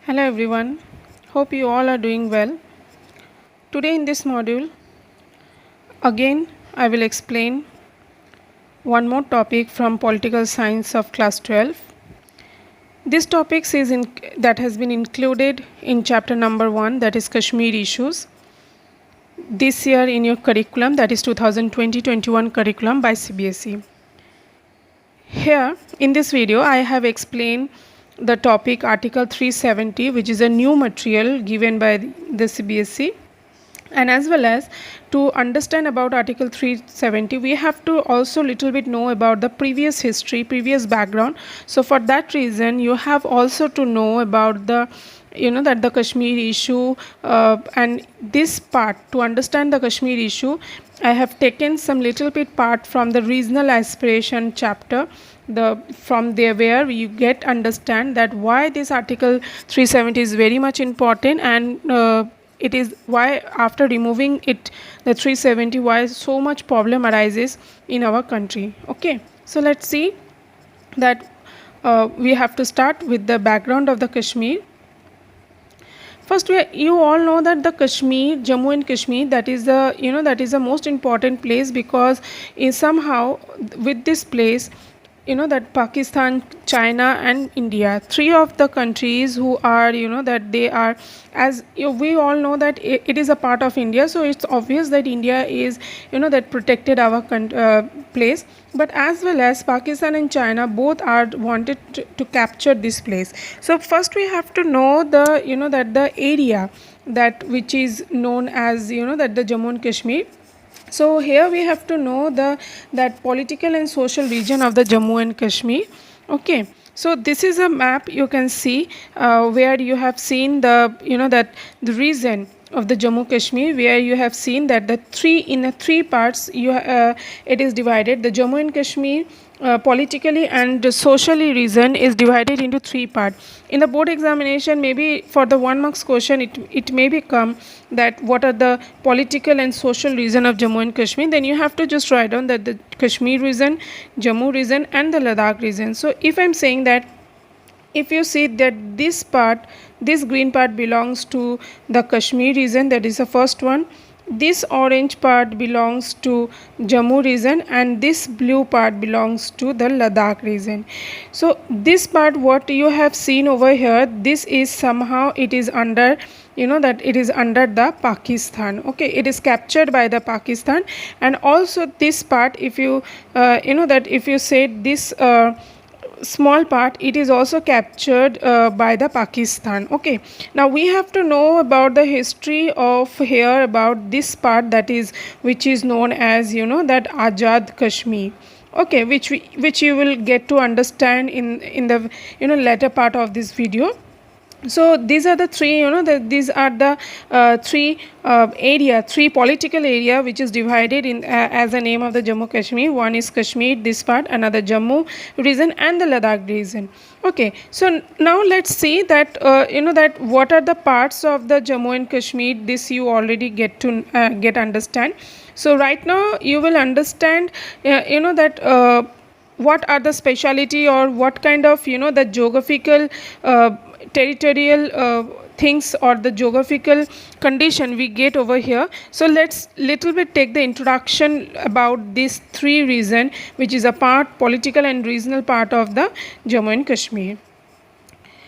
Hello everyone, hope you all are doing well. Today in this module, again I will explain one more topic from political science of class 12. This topic that has been included in chapter number 1, that is Kashmir issues, this year in your curriculum, that is 2020-21 curriculum by CBSE. Here in this video I have explained the topic article 370, which is a new material given by the CBSE, and as well as to understand about article 370 we have to also little bit know about the previous history, previous background. So for that reason you have also to know about the that the Kashmir issue, and this part to understand the Kashmir issue I have taken some little bit part from the regional aspiration chapter, from there where you get understand that why this article 370 is very much important, and it is why after removing it, the 370, why so much problem arises in our country. Okay, so let's see that we have to start with the background of the Kashmir. First, you all know that the Kashmir, Jammu and Kashmir, that is the most important place, because somehow with this place, that Pakistan, China and India, three of the countries who are, that they are, as we all know that it is a part of India, so it's obvious that India is, that protected our place, but as well as Pakistan and China both are wanted to capture this place. So first we have to know the, that the area that which is known as, that the Jammu and Kashmir. So here we have to know that political and social region of the Jammu and Kashmir. Okay, so this is a map you can see, where you have seen the, that the region of the Jammu Kashmir, where you have seen that the three parts it is divided. The Jammu and Kashmir politically and socially region is divided into three parts. In the board examination, maybe for the 1 marks question, it may become that what are the political and social region of Jammu and Kashmir. Then you have to just write down that the Kashmir region, Jammu region and the Ladakh region. So if I'm saying that, if you see that this green part belongs to the Kashmir region, that is the first one. This orange part belongs to Jammu region and this blue part belongs to the Ladakh region. So this part what you have seen over here, this is somehow it is under, that it is under the Pakistan. Okay, it is captured by the Pakistan. And also this part, if you that if you say this small part, it is also captured by the Pakistan. Okay, now we have to know about the history of here, about this part, that is which is known as, that Azad Kashmir. Okay, which you will get to understand in the later part of this video. So these are the three, these are the three political area which is divided in as the name of the Jammu Kashmir. One is Kashmir, this part, another Jammu region and the Ladakh region. Okay, so now let's see that that what are the parts of the Jammu and Kashmir. This you already get to understand. So right now you will understand that what are the speciality, or what kind of the geographical territorial things, or the geographical condition we get over here. So let's little bit take the introduction about these three region, which is a part, political and regional part of the Jammu and Kashmir.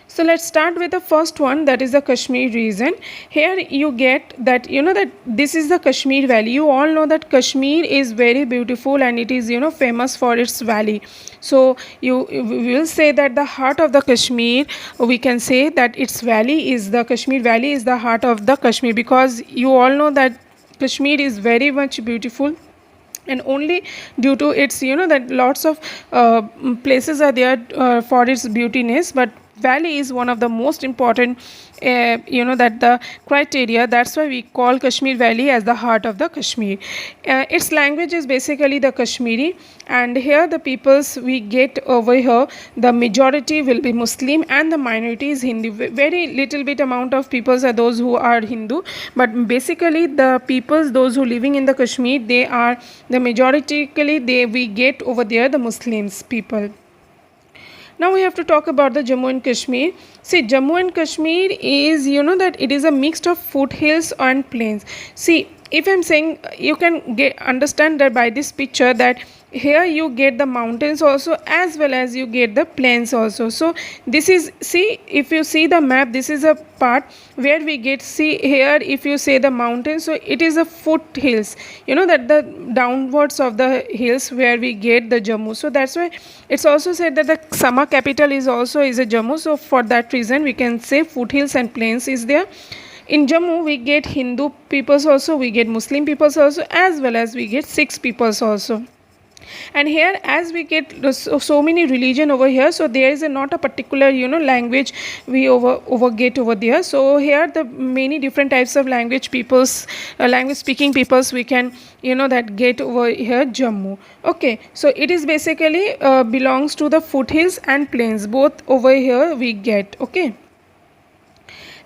So let's start with the first one, that is the Kashmir region. Here you get that that this is the Kashmir Valley. You all know that Kashmir is very beautiful and it is famous for its valley. So we will say that the heart of the Kashmir, we can say that its valley is the Kashmir Valley is the heart of the Kashmir, because you all know that Kashmir is very much beautiful, and only due to its that lots of places are there for its beautiness, but valley is one of the most important that the criteria. That's why we call Kashmir Valley as the heart of the Kashmir. Its language is basically the Kashmiri, and here the peoples we get over here, the majority will be Muslim and the minority is Hindu. Very little bit amount of peoples are those who are Hindu, but basically the peoples, those who living in the Kashmir, they are the majoritically we get over there the Muslims people. Now we have to talk about the Jammu and Kashmir. See, Jammu and Kashmir is, that it is a mix of foothills and plains. See, if I'm saying, you can understand that by this picture, that here you get the mountains also, as well as you get the plains also. So this is, see, if you see the map, this is a part where we get, see here, if you say the mountains, so it is a foothills, that the downwards of the hills where we get the Jammu. So that's why it's also said that the summer capital is also is a Jammu. So for that reason we can say foothills and plains is there. In Jammu we get Hindu peoples also, we get Muslim peoples also, as well as we get Sikhs peoples also. And here, as we get so many religion over here, so there is not a particular language we get over there. So here the many different types of language speaking peoples we can that get over here Jammu. Okay, so it is basically belongs to the foothills and plains, both over here we get. Okay,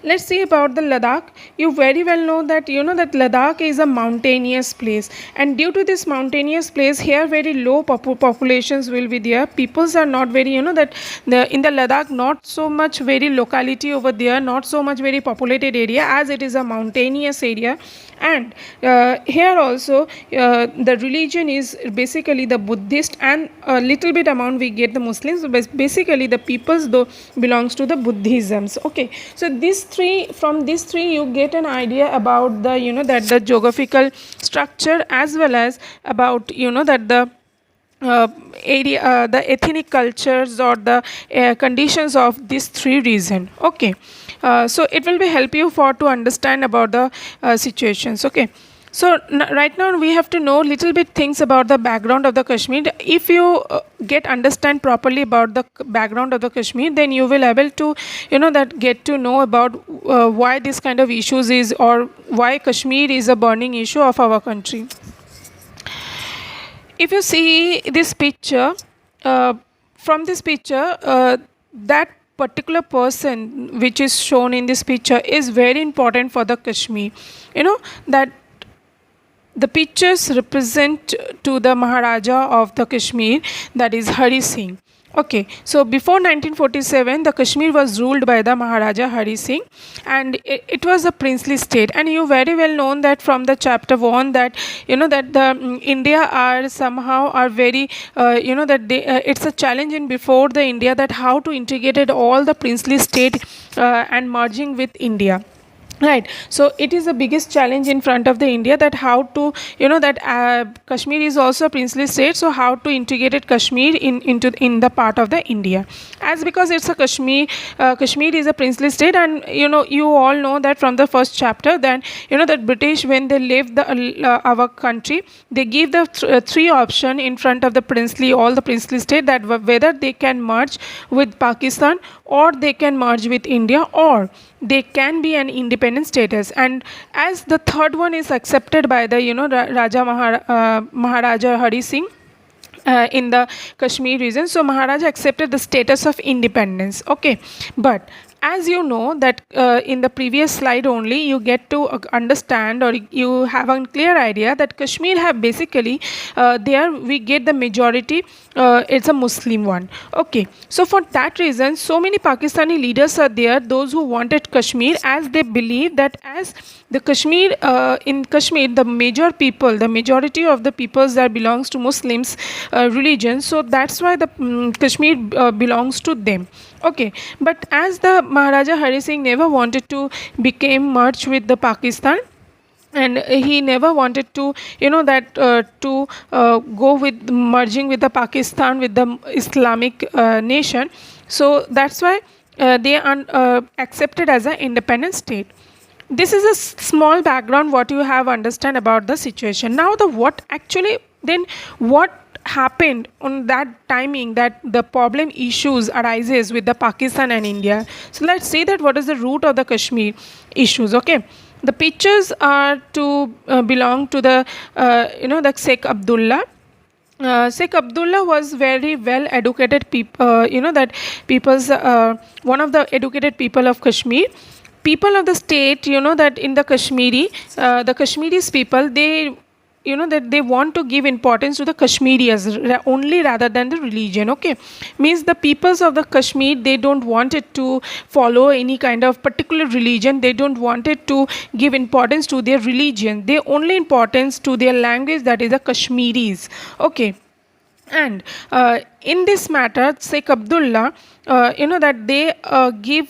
let's see about the Ladakh. You very well know that that Ladakh is a mountainous place, and due to this mountainous place, here very low populations will be there. Peoples are not very that in the Ladakh, not so much very locality over there, not so much very populated area, as it is a mountainous area. And here also the religion is basically the Buddhist, and a little bit amount we get the Muslims. So basically the peoples though belongs to the Buddhisms. Okay, so from these three you get an idea about the that the geographical structure, as well as about that the area, the ethnic cultures or the conditions of these three regions. Okay, so it will be help you for to understand about the situations. Okay, so right now we have to know little bit things about the background of the Kashmir. If you understand properly about the background of the Kashmir, then you will able to that get to know about why this kind of issues is, or why Kashmir is a burning issue of our country. If you see this picture, from this picture, that particular person which is shown in this picture is very important for the Kashmir. That the pictures represent to the Maharaja of the Kashmir, that is Hari Singh. Okay, so before 1947, the Kashmir was ruled by the Maharaja Hari Singh, and it was a princely state. And you very well known that from the chapter 1 that that the India are somehow are very that they it's a challenge in before the India, that how to integrate all the princely state and merging with India. Right, so it is the biggest challenge in front of the India, that how to that Kashmir is also a princely state, so how to integrate Kashmir in the part of the India, as because it's a Kashmir is a princely state. And you all know that from the first chapter, then that British, when they left our country, they give the three option in front of the all the princely state, that whether they can merge with Pakistan, or they can merge with India, or they can be an independent status. And as the third one is accepted by the Maharaja Hari Singh in the Kashmir region, so Maharaja accepted the status of independence. Okay, but as you know that in the previous slide only, you get to understand, or you have a clear idea that Kashmir have basically there we get the majority, it's a Muslim one. Okay, so for that reason, so many Pakistani leaders are there, those who wanted Kashmir, as they believe that as the Kashmir in Kashmir, the majority of the peoples that belongs to Muslims religion, so that's why the Kashmir belongs to them. Okay, but as the Maharaja Hari Singh never wanted to become merged with the Pakistan, and he never wanted to go with merging with the Pakistan, with the Islamic nation, so that's why they are accepted as an independent state. This is a small background what you have understand about the situation. Now what happened on that timing, that the problem issues arises with the Pakistan and India. So let's see that what is the root of the Kashmir issues. Okay, the pictures are to belong to the the Sheikh Abdullah. Sheikh Abdullah was very well educated people, one of the educated people of Kashmir. People of the state, that in the Kashmiris people, they that they want to give importance to the Kashmiris only rather than the religion. Okay, means the peoples of the Kashmir, they don't want it to follow any kind of particular religion. They don't want it to give importance to their religion. They only importance to their language, that is the Kashmiris. Okay. And in this matter, Sheikh Abdullah, that they give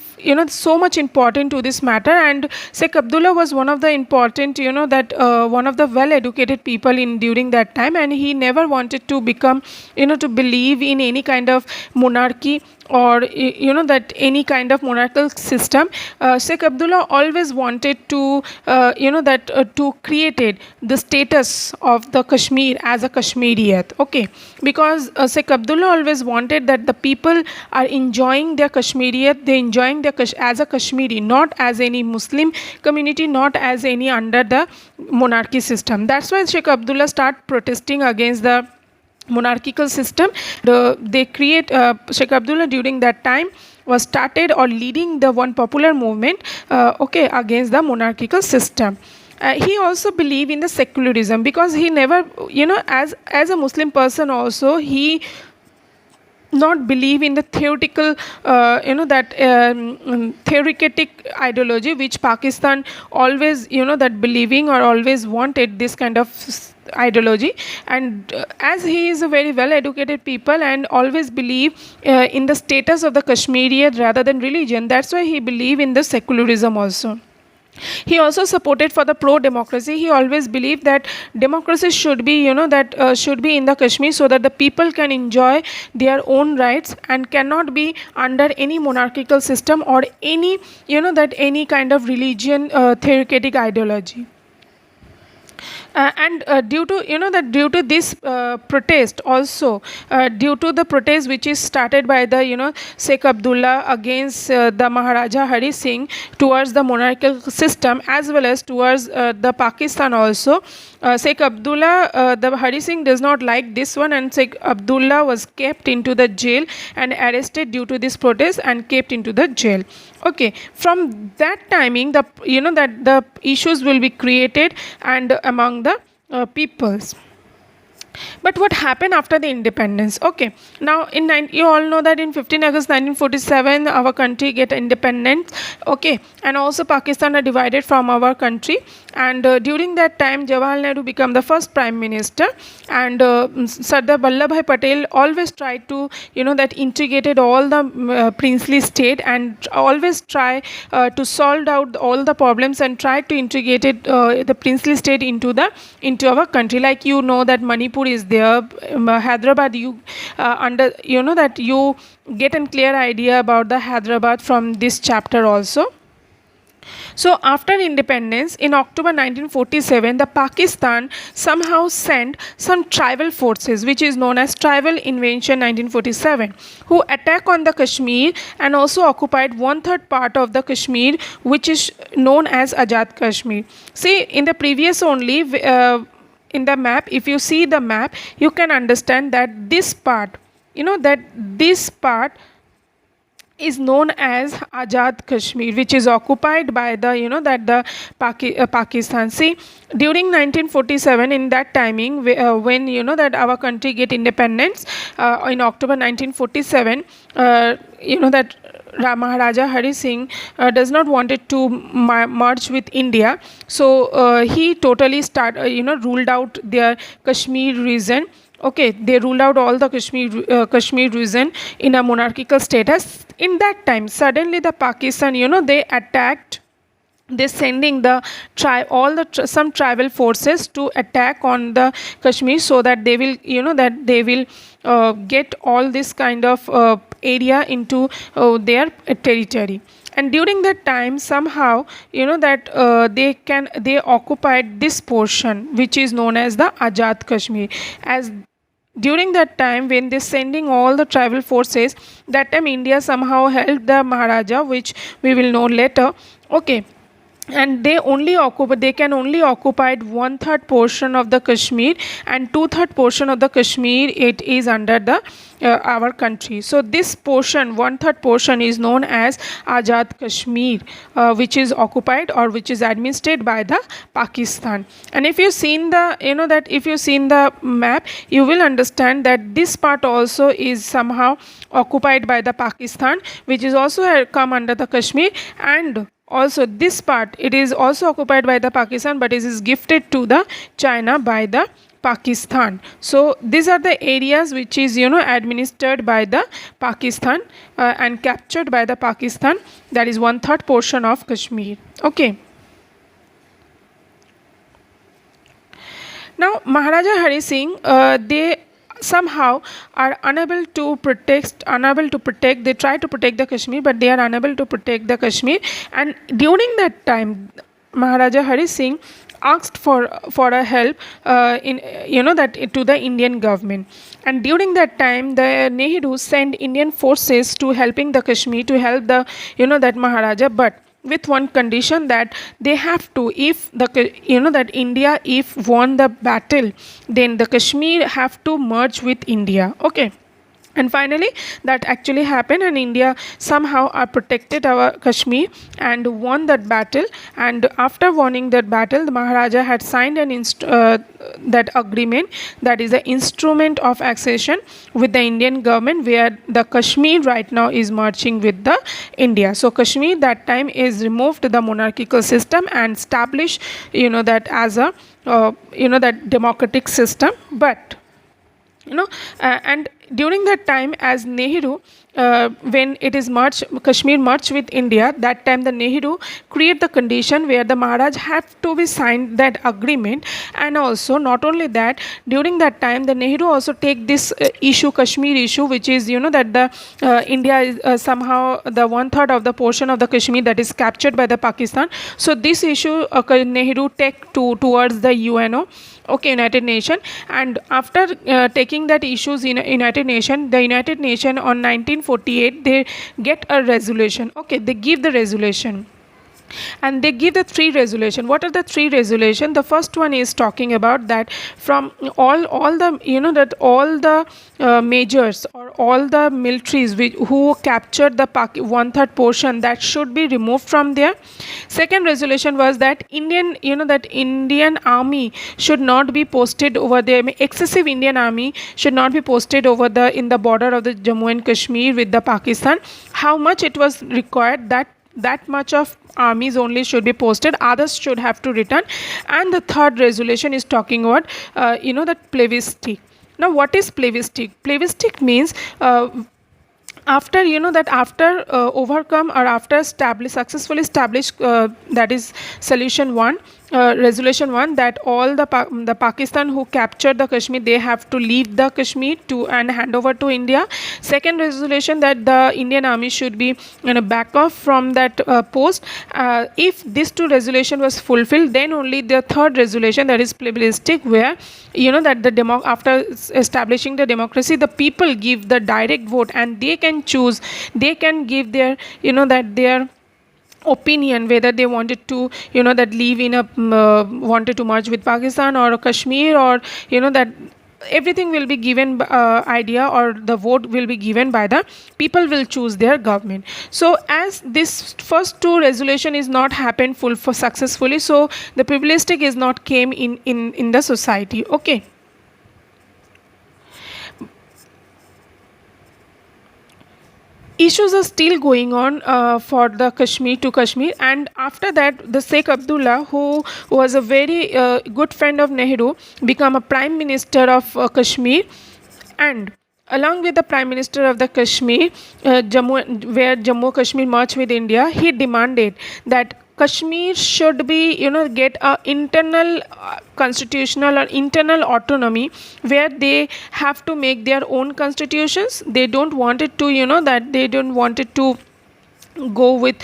so much important to this matter. And Sheikh Abdullah was one of the important, that one of the well educated people in during that time, and he never wanted to become, to believe in any kind of monarchy or that any kind of monarchical system. Sheikh Abdullah always wanted to to created the status of the Kashmir as a Kashmiriyat. Okay, because Sheikh Abdullah always wanted that the people are enjoying their Kashmiriyat, they enjoying their as a Kashmiri, not as any Muslim community, not as any under the monarchy system. That's why Sheikh Abdullah started protesting against the monarchical system. They create Sheikh Abdullah during that time was started or leading the one popular movement against the monarchical system. He also believed in the secularism, because he never, as a Muslim person also, he not believe in the theoretical theoretic ideology which Pakistan always that believing or always wanted this kind of ideology. And as he is a very well educated people and always believe in the status of the Kashmiriyat rather than religion, that's why he believe in the secularism also. He also supported for the pro-democracy. He always believed that democracy should be, should be in the Kashmir, so that the people can enjoy their own rights and cannot be under any monarchical system or any, any kind of religion, theoretic ideology. And due to this protest also, due to the protest which is started by the Sheikh Abdullah against the Maharaja Hari Singh towards the monarchical system, as well as towards the Pakistan also, Sheikh Abdullah, the Hari Singh does not like this one, and Sheikh Abdullah was kept into the jail and arrested due to this protest and kept into the jail. Okay, from that timing, the that the issues will be created and among the peoples. But what happened after the independence? Okay, now you all know that in 15 August 1947 our country get independent. Okay, and also Pakistan are divided from our country, and during that time Jawaharlal Nehru became the first prime minister, and Sardar Vallabhbhai Patel always tried to that integrated all the princely state and always try to solve out all the problems and try to integrate it, the princely state into our country. Like that Manipur is there, Hyderabad, you that you get a clear idea about the Hyderabad from this chapter also. So after independence in October 1947, the Pakistan somehow sent some tribal forces, which is known as Tribal Invasion 1947, who attacked on the Kashmir and also occupied 1/3 part of the Kashmir, which is known as Azad Kashmir. See, in the previous only in the map, if you see the map, you can understand that this part, this part is known as Azad Kashmir, which is occupied by the Pakistan. See, during 1947, in that timing, when that our country get independence in October 1947, that Maharaja Hari Singh does not wanted to merge with India, so he totally ruled out their Kashmir region. Okay, they ruled out all the Kashmir region in a monarchical status. In that time, suddenly the Pakistan, they attacked. They sending the some tribal forces to attack on the Kashmir, so that they will, get all this kind of area into their territory. And during that time, somehow, they occupied this portion, which is known as the Azad Kashmir. As during that time, when they sending all the tribal forces, that time India somehow held the Maharaja, which we will know later. Okay. and they can only occupy 1/3 portion of the Kashmir, and 2/3 portion of the Kashmir it is under the our country. So this portion, 1/3 portion, is known as Azad Kashmir, which is occupied or which is administered by the Pakistan. And if you've seen the map, you will understand that this part also is somehow occupied by the Pakistan, which is also come under the Kashmir. And also this part, it is also occupied by the Pakistan, but it is gifted to the China by the Pakistan. So these are the areas which is administered by the Pakistan and captured by the Pakistan. That is 1/3 portion of Kashmir. Okay. Now Maharaja Hari Singh, they somehow are unable to protect. They try to protect the Kashmir, but they are unable to protect the Kashmir. And during that time, Maharaja Hari Singh asked for a help in that to the Indian government. And during that time, the Nehru sent Indian forces to helping the Kashmir, to help the that Maharaja, but with one condition, that they have to, if the that India if won the battle, then the Kashmir have to merge with India. Okay. And finally that actually happened, and India somehow protected our Kashmir and won that battle. And after winning that battle, the Maharaja had signed that agreement, that is the instrument of accession with the Indian government, where the Kashmir right now is merging with the India. So Kashmir that time is removed the monarchical system and established that as a that democratic system. But and during that time, as Nehru, when it is merged, Kashmir merged with India, that time the Nehru create the condition where the Maharaj have to be signed that agreement. And also not only that, during that time the Nehru also take this issue, Kashmir issue, which is that the India is somehow the 1/3 of the portion of the Kashmir that is captured by the Pakistan. So this issue Nehru take towards the UNO. Okay, United Nations. And after taking that issues in United Nations, the United Nations on 1948, they get a resolution. Okay, they give the resolution. And they give the 3 resolution. What are the 3 resolution? The first one is talking about that from all the that all the majors or all the militaries who captured the 1/3 portion, that should be removed from there. Second resolution was that Indian army should not be posted over there. Excessive Indian army should not be posted over in the border of the Jammu and Kashmir with the Pakistan. How much it was required, that much of armies only should be posted, others should have to return. And the third resolution is talking about that plebiscite. Now what is plebiscite? Plebiscite means after overcome or after successfully establish, that is solution 1, resolution 1, that all the Pakistan who captured the Kashmir, they have to leave the Kashmir and hand over to India. Second resolution, that the Indian army should be back off from that post. If these 2 resolution was fulfilled, then only the third resolution, that is plebiscite, where that after establishing the democracy, the people give the direct vote and they can choose, they can give their their opinion whether they wanted to that leave in a wanted to merge with Pakistan or Kashmir, or that everything will be given idea, or the vote will be given by the people, will choose their government. So as this first 2 resolution is not happened successfully, so the plebiscite is not came in the society. Okay. Issues are still going on for the Kashmir to Kashmir. And after that, the Sheikh Abdullah, who was a very good friend of Nehru, became a prime minister of Kashmir. And along with the prime minister of the Kashmir, where Jammu Kashmir merged with India, he demanded that Kashmir should be get a internal constitutional or internal autonomy, where they have to make their own constitutions. They don't want it to that they don't want it to go with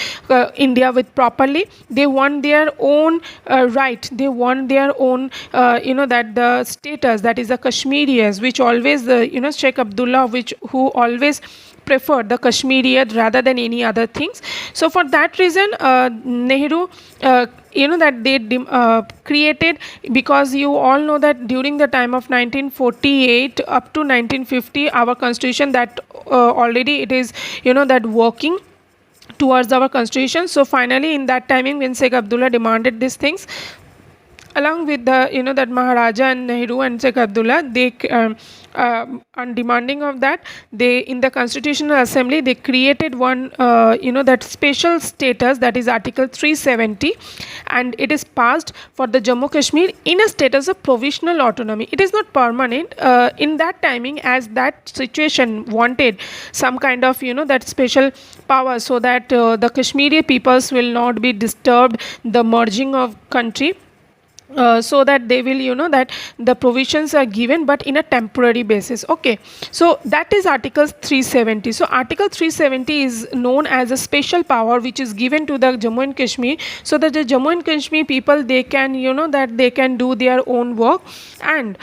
India with properly. They want their own right. They want their own that the status, that is the Kashmiris, which always the Sheikh Abdullah, who always preferred the Kashmiriyat rather than any other things. So for that reason, Nehru, that they created, because you all know that during the time of 1948 up to 1950, our constitution that already it is that working towards our constitution. So finally in that timing, when Sheikh Abdullah demanded these things, along with the that Maharaja and Nehru and Sheikh Abdullah, they on demanding of that, they in the Constitutional Assembly they created one that special status, that is Article 370, and it is passed for the Jammu Kashmir in a status of provisional autonomy. It is not permanent in that timing, as that situation wanted some kind of that special power, so that the Kashmiri peoples will not be disturbed the merging of country. So that they will that the provisions are given, but in a temporary basis. Okay, so that is Article 370. So Article 370 is known as a special power which is given to the Jammu and Kashmir, so that the Jammu and Kashmir people, they can that they can do their own work, and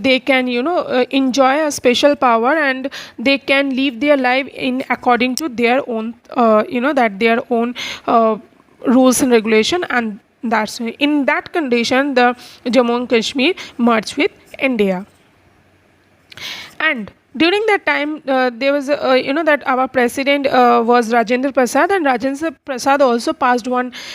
they can enjoy a special power, and they can live their life in according to their own that their own rules and regulation. And that's in that condition the Jammu and Kashmir merged with India. And during that time, there was that our president was Rajendra Prasad, and Rajendra Prasad also passed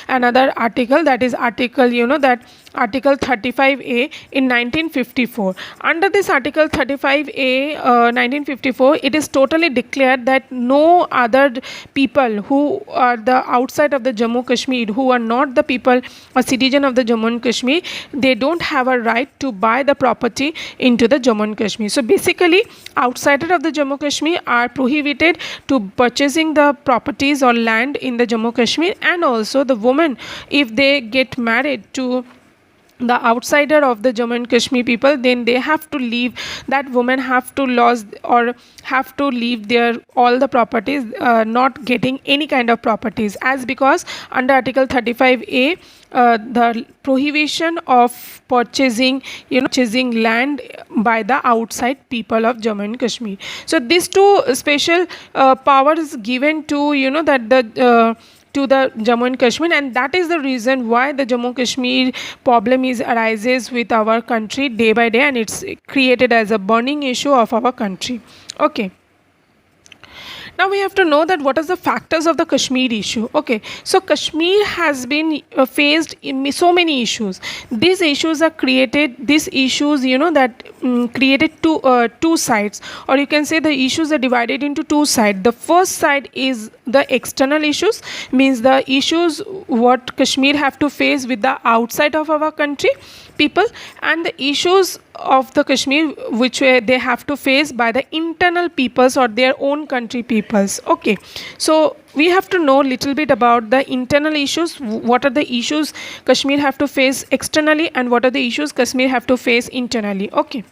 another article, that is article that Article 35A in 1954. Under this Article 35A 1954, it is totally declared that no other people who are the outside of the Jammu Kashmir, who are not the people or citizen of the Jammu and Kashmir, they don't have a right to buy the property into the Jammu and Kashmir. So basically, outsiders of the Jammu Kashmir are prohibited to purchasing the properties or land in the Jammu Kashmir, and also the women, if they get married to the outsider of the Jammu and Kashmir people, then they have to leave, that women have to lose or have to leave their all the properties, not getting any kind of properties, as because under Article 35A the prohibition of purchasing land by the outside people of Jammu and Kashmir. So these two special powers given to that the to the Jammu and Kashmir, and that is the reason why the Jammu and Kashmir problem arises with our country day by day, and it's created as a burning issue of our country. Okay. Now we have to know that what are the factors of the Kashmir issue. Okay, so Kashmir has been faced in so many issues. These issues are created, that created two sides, or you can say the issues are divided into two sides. The first side is the external issues, means the issues what Kashmir have to face with the outside of our country people, and the issues of the Kashmir which they have to face by the internal peoples or their own country peoples. Okay, so we have to know little bit about the internal issues, what are the issues Kashmir have to face externally, and what are the issues Kashmir have to face internally. Okay,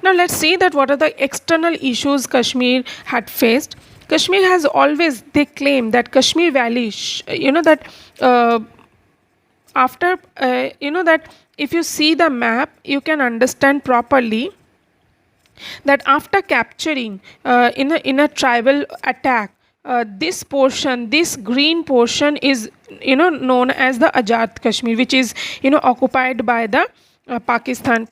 now let's see that what are the external issues Kashmir had faced. Kashmir has always, they claim that Kashmir Valley, after that if you see the map, you can understand properly that after capturing in a tribal attack, this portion, this green portion is known as the Azad Kashmir, which is occupied by the Pakistan.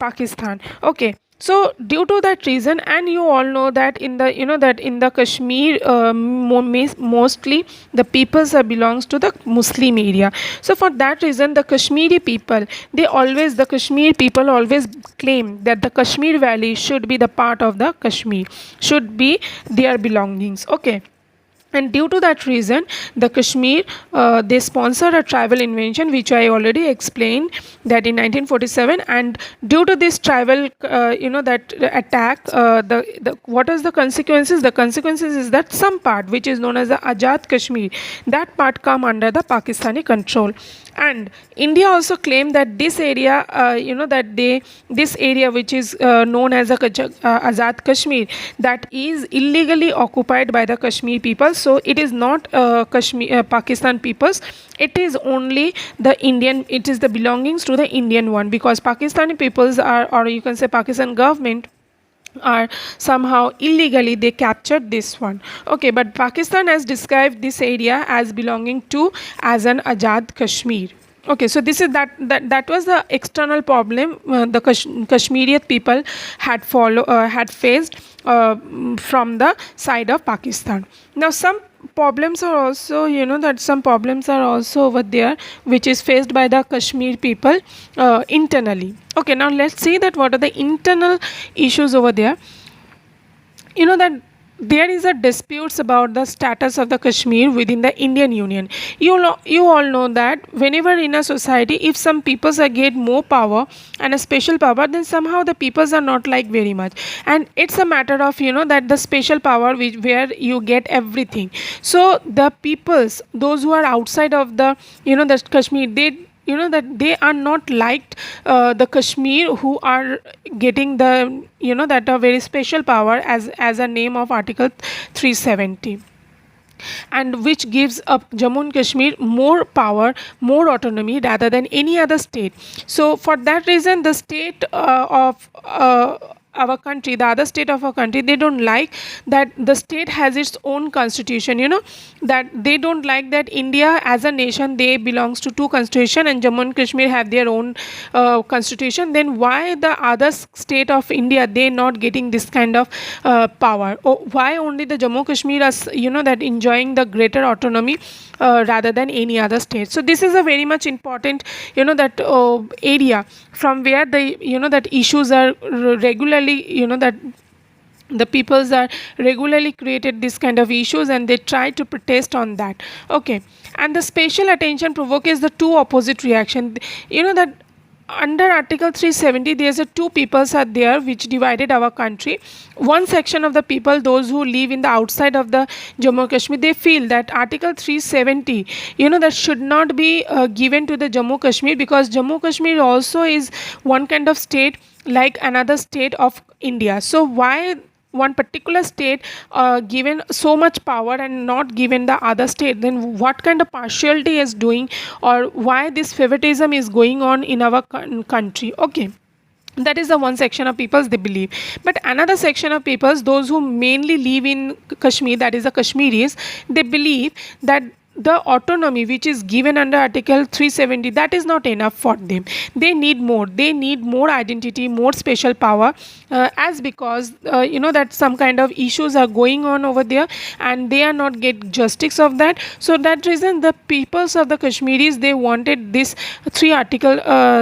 Okay, so due to that reason, and you all know that in the Kashmir mostly the peoples belongs to the Muslim area. So for that reason, the Kashmiri people, the Kashmir people always claim that the Kashmir Valley should be the part of the Kashmir, should be their belongings. Okay. And due to that reason, the Kashmir, they sponsored a tribal invasion, which I already explained that in 1947. And due to this tribal, that attack, what is the consequences? The consequences is that some part, which is known as the Azad Kashmir, that part come under the Pakistani control. And India also claimed that this area, this area which is known as the Azad Kashmir, that is illegally occupied by the Kashmir people. So it is not Pakistan peoples. It is only the Indian. It is the belongings to the Indian one, because Pakistani peoples are, or you can say Pakistan government, or somehow illegally they captured this one. Okay, but Pakistan has described this area as belonging to as an Azad Kashmir. Okay, so this is that was the external problem the Kashmiri people had faced from the side of Pakistan. Now some problems are also, that some problems are also over there which is faced by the Kashmir people internally. Okay, now let's see that what are the internal issues over there. That there is a disputes about the status of the Kashmir within the Indian Union. You all know that whenever in a society, if some peoples are get more power and a special power, then somehow the peoples are not like very much, and it's a matter of that the special power where you get everything. So the peoples, those who are outside of the the Kashmir, they that they are not liked the Kashmir who are getting the that a very special power as a name of Article 370, and which gives up Jammu and Kashmir more power, more autonomy rather than any other state. So for that reason, the state of our country, the other state of our country, they don't like that the state has its own constitution. That they don't like that India as a nation, they belongs to two constitution, and Jammu and Kashmir have their own constitution. Then why the other state of India, they not getting this kind of power? Or why only the Jammu Kashmir is that enjoying the greater autonomy rather than any other state? So this is a very much important that area from where the that issues are regularly that the peoples are regularly created this kind of issues, and they try to protest on that. Okay, and the special attention provokes the two opposite reaction. That under Article 370 there's a two peoples are there which divided our country. One section of the people, those who live in the outside of the Jammu and Kashmir, they feel that Article 370 that should not be given to the Jammu Kashmir, because Jammu Kashmir also is one kind of state like another state of India. So why one particular state given so much power and not given the other state? Then what kind of partiality is doing, or why this favoritism is going on in our country? Okay, that is the one section of peoples they believe. But another section of peoples, those who mainly live in Kashmir, that is the Kashmiris, they believe that the autonomy which is given under Article 370, that is not enough for them. They need more identity, more special power, as because that some kind of issues are going on over there and they are not get justice of that. So that reason the peoples of the Kashmiris, they wanted this three article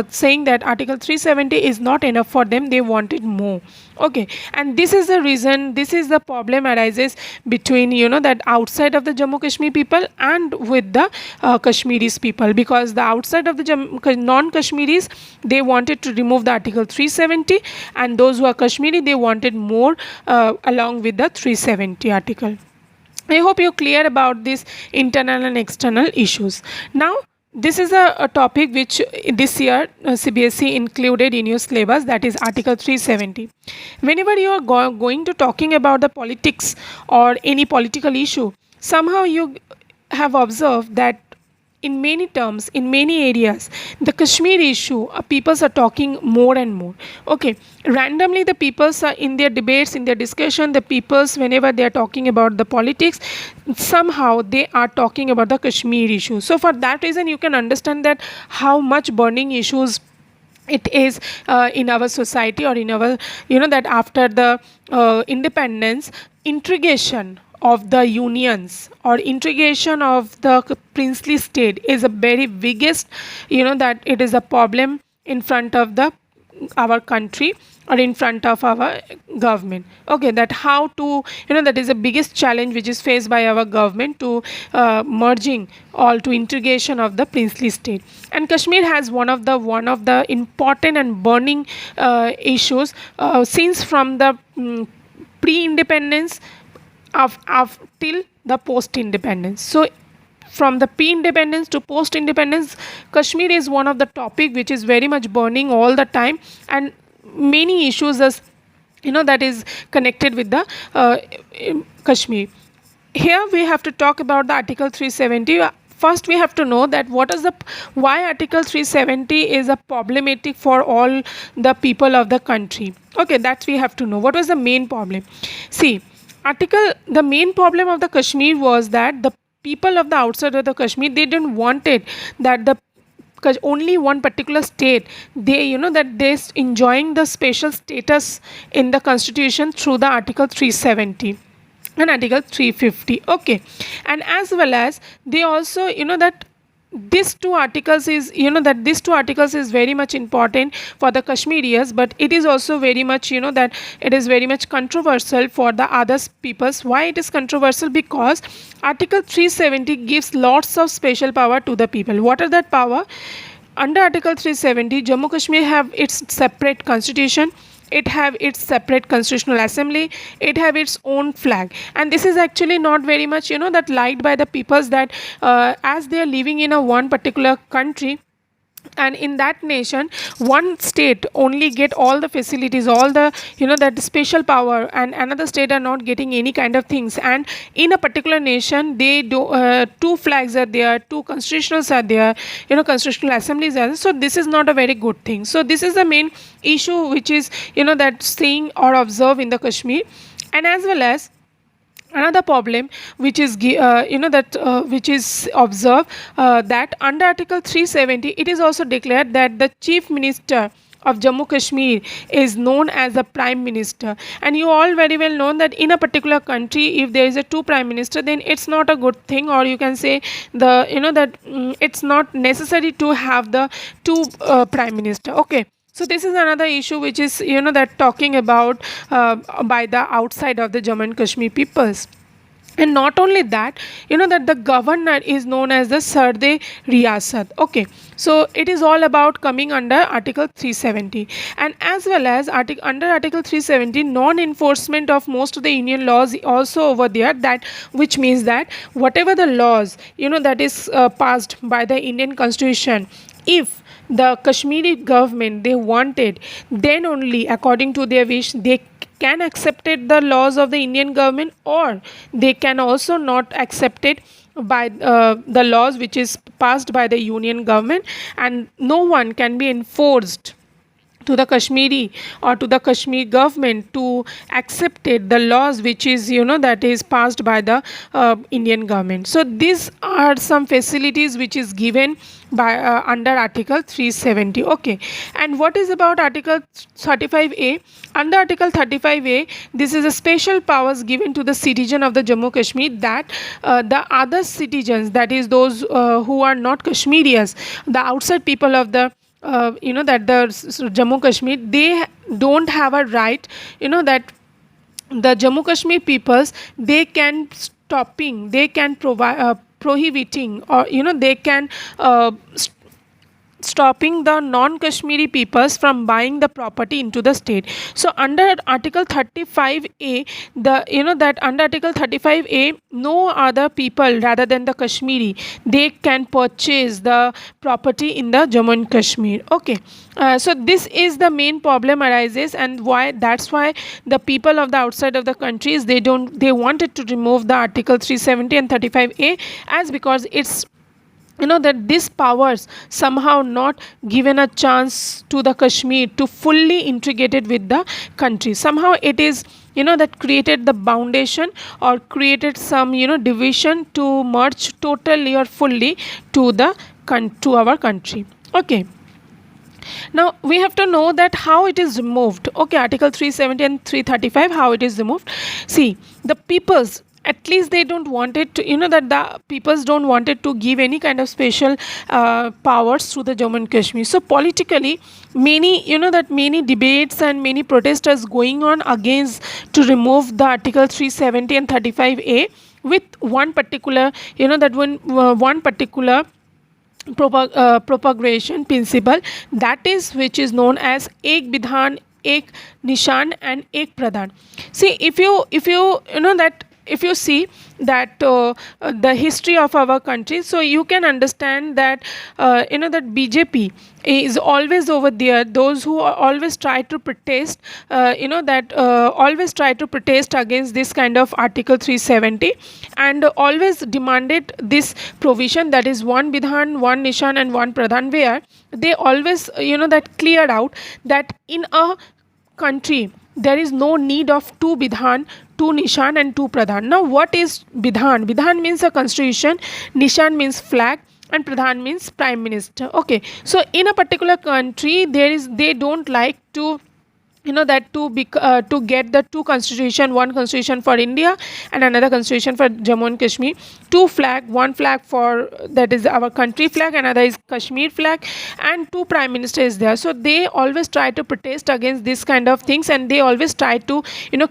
saying that Article 370 is not enough for them, they wanted more. Okay, and this is the reason, this is the problem arises between that outside of the Jammu Kashmir people and with the Kashmiris people, because the outside of the non-Kashmiris, they wanted to remove the Article 370, and those who are Kashmiri, they wanted more along with the 370 article. I hope you're clear about these internal and external issues. Now this is a topic which this year CBSE included in your syllabus, that is Article 370. Whenever you are going to talking about the politics or any political issue, somehow you have observed that in many terms, in many areas, the Kashmir issue, peoples are talking more and more. Okay, randomly the peoples are in their debates, in their discussion, the peoples, whenever they are talking about the politics, somehow they are talking about the Kashmir issue. So for that reason, you can understand that how much burning issues it is in our society, or in our that after the independence, integration of the unions or integration of the princely state is a very biggest that it is a problem in front of the our country or in front of our government. Okay, that how to that is the biggest challenge which is faced by our government to merging all to integration of the princely state. And Kashmir has one of the important and burning issues since from the pre-independence of till the post-independence. So from the pre-independence to post-independence, Kashmir is one of the topic which is very much burning all the time, and many issues as that is connected with the Kashmir. Here we have to talk about the Article 370. first we have to know that why Article 370 is a problematic for all the people of the country. Okay, that we have to know. What was the main problem? See, the main problem of the Kashmir was that the people of the outside of the Kashmir, they didn't want it that the only one particular state, they that they enjoying the special status in the constitution through the Article 370 and Article 350. Okay, and as well as they also that these two articles is very much important for the Kashmiris, but it is also very much that it is very much controversial for the other peoples. Why it is controversial? Because Article 370 gives lots of special power to the people. What are that power? Under Article 370, Jammu Kashmir have its separate constitution, it have its separate constitutional assembly, it have its own flag, and this is actually not very much that liked by the peoples, that as they are living in a one particular country, and in that nation one state only get all the facilities, all the that special power, and another state are not getting any kind of things. And in a particular nation, they do two flags are there, two constitutionals are there, constitutional assemblies are there. So this is not a very good thing. So this is the main issue which is that seeing or observe in the Kashmir. And as well as another problem which is which is observed, that under Article 370 it is also declared that the chief minister of Jammu Kashmir is known as the prime minister. And you all very well know that in a particular country, if there is a two prime minister, then it's not a good thing, or you can say the it's not necessary to have the two prime minister. Okay, so this is another issue which is that talking about by the outside of the Jammu and Kashmir peoples. And not only that, that the governor is known as the Sarde Riyasat. Okay, so it is all about coming under Article 370. And as well as under Article 370, non-enforcement of most of the Union laws also over there, that which means that whatever the laws that is passed by the Indian Constitution, if the Kashmiri government they wanted, then only according to their wish they can accept it, the laws of the Indian government, or they can also not accept it by the laws which is passed by the Union government, and no one can be enforced to the Kashmiri or to the Kashmir government to accept it, the laws which is that is passed by the Indian government. So these are some facilities which is given by under Article 370. Okay, and what is about Article 35A? Under Article 35A, this is a special powers given to the citizen of the Jammu Kashmir, that the other citizens, that is those who are not Kashmiris, the outside people of the that the Jammu Kashmir, they don't have a right, that the Jammu Kashmir peoples, they can stopping, they can provide prohibiting, or they can stopping the non-Kashmiri peoples from buying the property into the state. So under Article 35A, the that under Article 35A, no other people rather than the Kashmiri, they can purchase the property in the Jammu and Kashmir. Okay, so this is the main problem arises, and that's why the people of the outside of the countries, they wanted to remove the Article 370 and 35A, as because it's that these powers somehow not given a chance to the Kashmir to fully integrate it with the country. Somehow it is that created the foundation or created some division to merge totally or fully to our country. Okay, now we have to know that how it is removed. Okay, Article 370 and 335, how it is removed. See, the peoples, at least they don't want it to, that the peoples don't want it to give any kind of special powers to the Jammu and Kashmir. So politically, many debates and many protesters going on against to remove the Article 370 and 35A, with one particular, one particular propagation principle, that is which is known as Ek Bidhan, Ek Nishan and Ek Pradhan. See, if you that if you see that the history of our country, so you can understand that that BJP is always over there, those who always try to protest, always try to protest against this kind of Article 370, and always demanded this provision, that is one Bidhan, one Nishan and one Pradhan, where they always that cleared out that in a country there is no need of two Bidhan, two Nishan and two Pradhan. Now what is Bidhan? Bidhan means a constitution, Nishan means flag, and Pradhan means prime minister. Okay, so in a particular country they don't like to to get the two constitution, one constitution for India and another constitution for Jammu and Kashmir, two flag, one flag for, that is our country flag, another is Kashmir flag, and two prime minister is there. So they always try to protest against this kind of things, and they always try to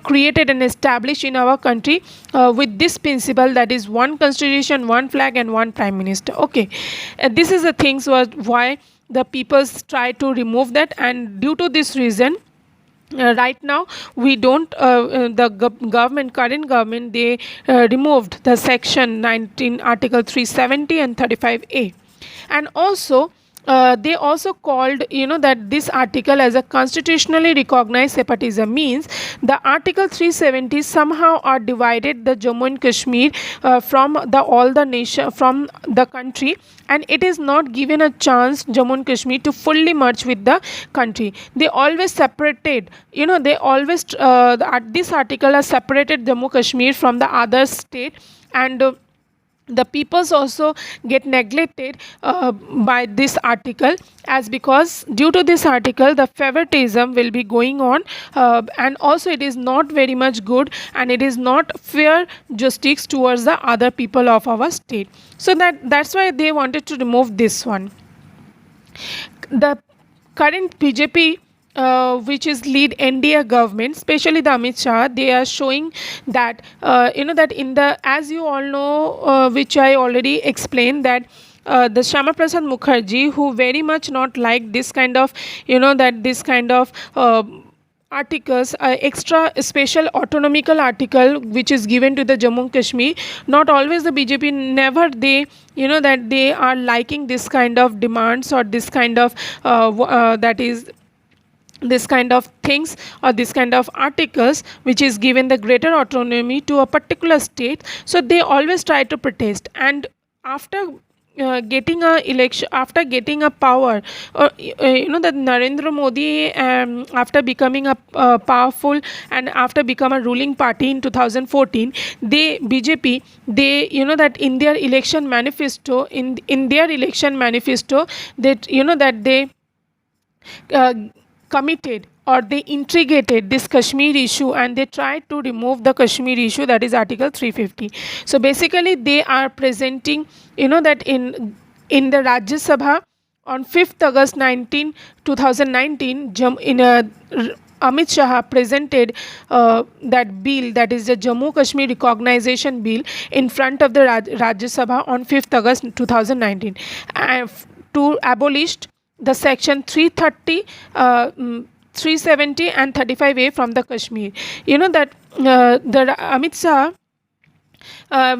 create it and establish in our country with this principle, that is one constitution, one flag and one prime minister. Okay, this is the things why the peoples try to remove that, and due to this reason right now we don't the current government, they removed the section 19 article 370 and 35A, and also they also called that this article as a constitutionally recognized separatism, means the article 370 somehow are divided the Jammu and Kashmir from the all the nation, from the country, and it is not given a chance Jammu and Kashmir to fully merge with the country. They always separated, they always this article has separated Jammu Kashmir from the other state, and the peoples also get neglected by this article, as because due to this article the favoritism will be going on, and also it is not very much good, and it is not fair justice towards the other people of our state. So that's why they wanted to remove this one. The current BJP which is lead NDA government, especially the Amit Shah, they are showing that that in the, as you all know, which I already explained, that the Shyama Prasad Mukherjee, who very much not like this kind of that this kind of articles, extra special autonomical article which is given to the Jammu and Kashmir, not always the BJP, never they that they are liking this kind of demands or this kind of that is this kind of things or this kind of articles which is given the greater autonomy to a particular state. So they always try to protest, and after getting a election, after getting a power, or that Narendra Modi, after becoming a powerful and after become a ruling party in 2014, they BJP, they that in their election manifesto, in their election manifesto, that that they committed or they integrated this Kashmir issue, and they tried to remove the Kashmir issue, that is article 350. So basically they are presenting that in the Rajya Sabha on 5th August 2019 Amit Shah presented that bill, that is the Jammu Kashmir recognition bill, in front of the Rajya Sabha on 5th August 2019 to abolish the section 330, 370 and 35A from the Kashmir. That the Amit Shah,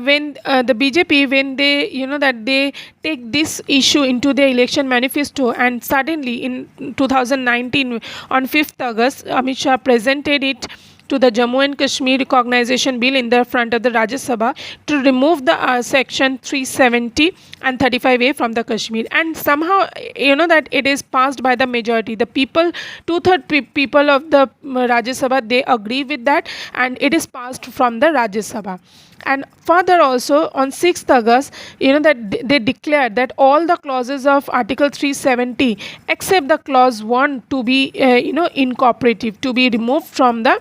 when the BJP, when they that they take this issue into their election manifesto, and suddenly in 2019 on 5th August Amit Shah presented it to the Jammu and Kashmir recognition bill in the front of the Rajya Sabha to remove the section 370 and 35A from the Kashmir, and somehow that it is passed by the majority. The people, 2/3 people of the Rajya Sabha, they agree with that, and it is passed from the Rajya Sabha. And further also on 6th August, that they declared that all the clauses of Article 370 except the clause 1 to be incorporative, to be removed from the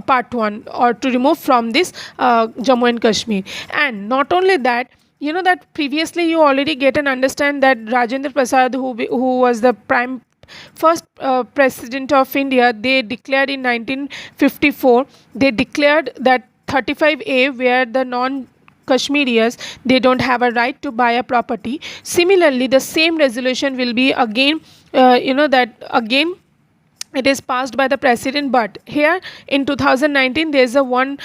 part 1, or to remove from this Jammu and Kashmir. And not only that, that previously you already get and understand that Rajendra Prasad, who was the first president of India, they declared in 1954, they declared that 35A, where the non-Kashmiris, they don't have a right to buy a property. Similarly, the same resolution will be again, that again it is passed by the president. But here in 2019 there is a one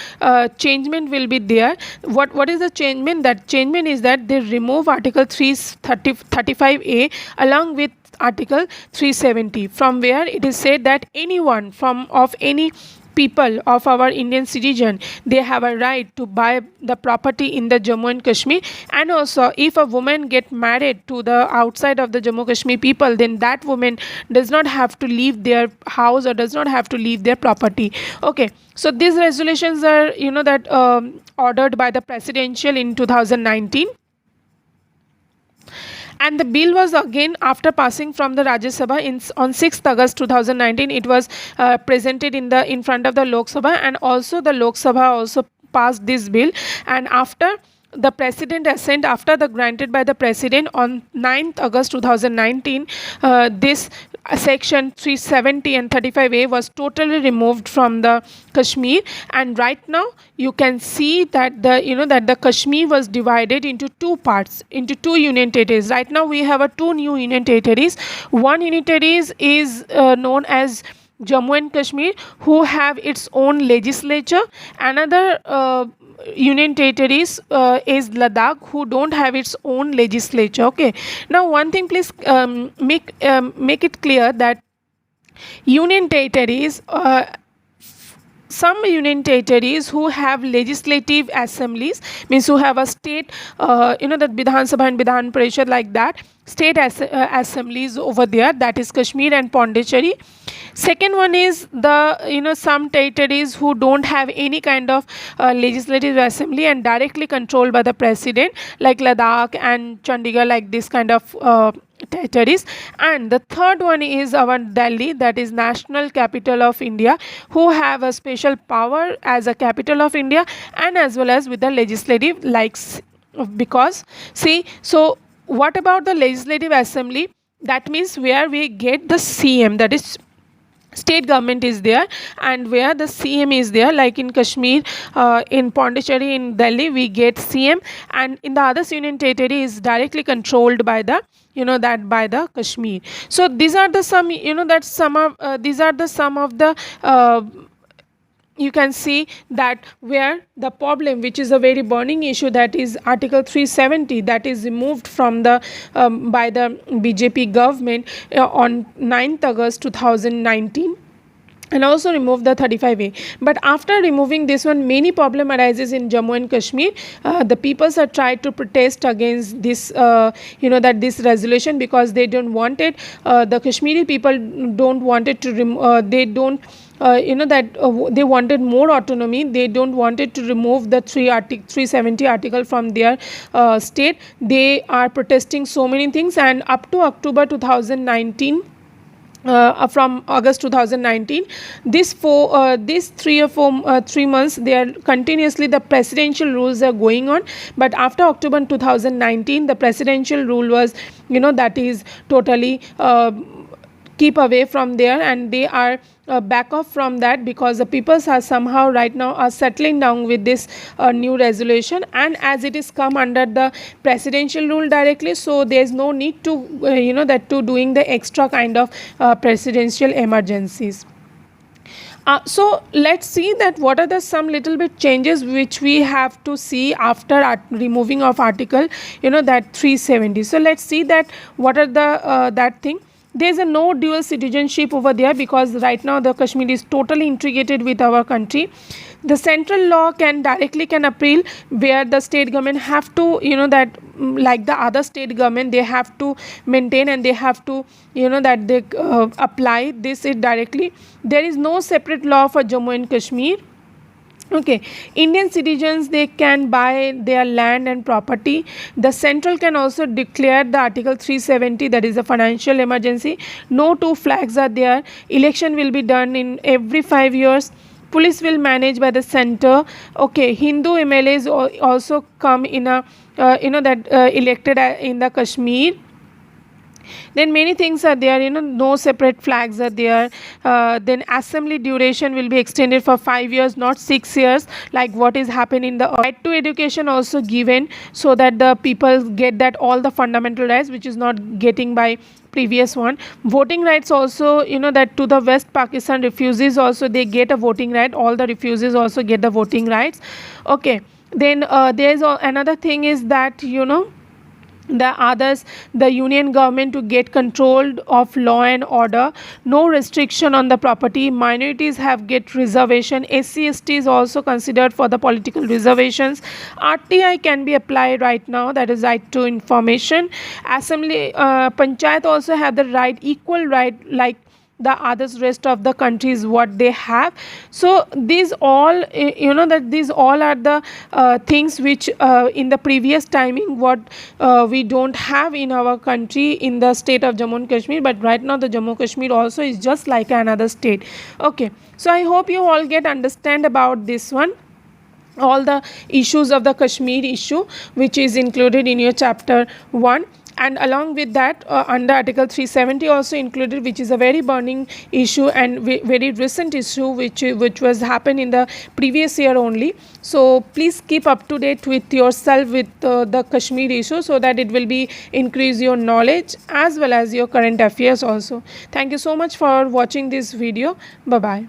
changement will be there. What is the changement? That changement is that they remove article 335A along with article 370, from where it is said that anyone from of any people of our Indian citizen, they have a right to buy the property in the Jammu and Kashmir. And also if a woman get married to the outside of the Jammu Kashmir people, then that woman does not have to leave their house or does not have to leave their property. Okay, so these resolutions are that ordered by the presidential in 2019. And the bill was again, after passing from the Rajya Sabha on 6th August 2019, it was presented in front of the Lok Sabha, and also the Lok Sabha also passed this bill. And after the president assent, after the granted by the president on 9th August 2019, this section 370 and 35A was totally removed from the Kashmir. And right now you can see that the Kashmir was divided into two parts, into two union territories. Right now we have two new union territories. One union territory is known as Jammu and Kashmir, who have its own legislature. Another union territories is Ladakh, who don't have its own legislature. Okay, now one thing, please make it clear that union territories, some union territories who have legislative assemblies, means who have a state, that Vidhan Sabha and Vidhan Parishad, like that state assemblies over there, that is Kashmir and Pondicherry. Second one is the some territories who don't have any kind of legislative assembly and directly controlled by the president, like Ladakh and Chandigarh, like this kind of territories. And the third one is our Delhi, that is national capital of India, who have a special power as a capital of India, and as well as with the legislative, because see, so what about the legislative assembly? That means where we get the CM, that is state government is there, and where the CM is there, like in Kashmir, in Pondicherry, in Delhi, we get CM, and in the other union territory is directly controlled by the by the Kashmir. So these are the some these are the some of the you can see that where the problem, which is a very burning issue, that is article 370, that is removed from the by the BJP government on 9th August 2019, and also remove the 35A. But after removing this one, many problem arises in Jammu and Kashmir. The peoples are tried to protest against this that this resolution, because they don't want it. The Kashmiri people don't want it to they don't they wanted more autonomy. They don't wanted to remove the 370 article from their state. They are protesting so many things, and up to October 2019, from August 2019, these 3 months, they are continuously, the presidential rules are going on. But after October 2019, the presidential rule was that is totally keep away from there, and they are back off from that, because the peoples are somehow right now are settling down with this new resolution. And as it is come under the presidential rule directly, so there is no need to to doing the extra kind of presidential emergencies. So let's see that what are the some little bit changes which we have to see after removing of article that 370. So let's see that what are the that thing. There is a no dual citizenship over there, because right now the Kashmir is totally integrated with our country. The central law can appeal, where the state government have to like the other state government, they have to maintain, and they have to that they apply this directly. There is no separate law for Jammu and Kashmir. Okay, Indian citizens, they can buy their land and property. The central can also declare the article 370, that is a financial emergency. No two flags are there. Election will be done in every 5 years. Police will manage by the center. Okay, Hindu MLAs also come in a elected in the Kashmir. Then many things are there, no separate flags are there. Then assembly duration will be extended for 5 years, not 6 years, like what is happening in the right to education also given, so that the people get that all the fundamental rights which is not getting by previous one. Voting rights also, that to the West Pakistan refugees also they get a voting right, all the refugees also get the voting rights. Okay, then there's another thing is that the others, the union government to get control of law and order, no restriction on the property, minorities have get reservation, SC/ST is also considered for the political reservations, RTI can be applied right now, that is right to information, assembly, panchayat also have the right, equal right like the others rest of the countries what they have. So these all, that these all are the things which in the previous timing what we don't have in our country in the state of Jammu and Kashmir, but right now the Jammu and Kashmir also is just like another state. Okay, so I hope you all get understand about this one, all the issues of the Kashmir issue which is included in your chapter 1. And along with that, under Article 370 also included, which is a very burning issue and very recent issue which was happened in the previous year only. So please keep up to date with yourself with the Kashmir issue, so that it will be increase your knowledge as well as your current affairs also. Thank you so much for watching this video. Bye bye.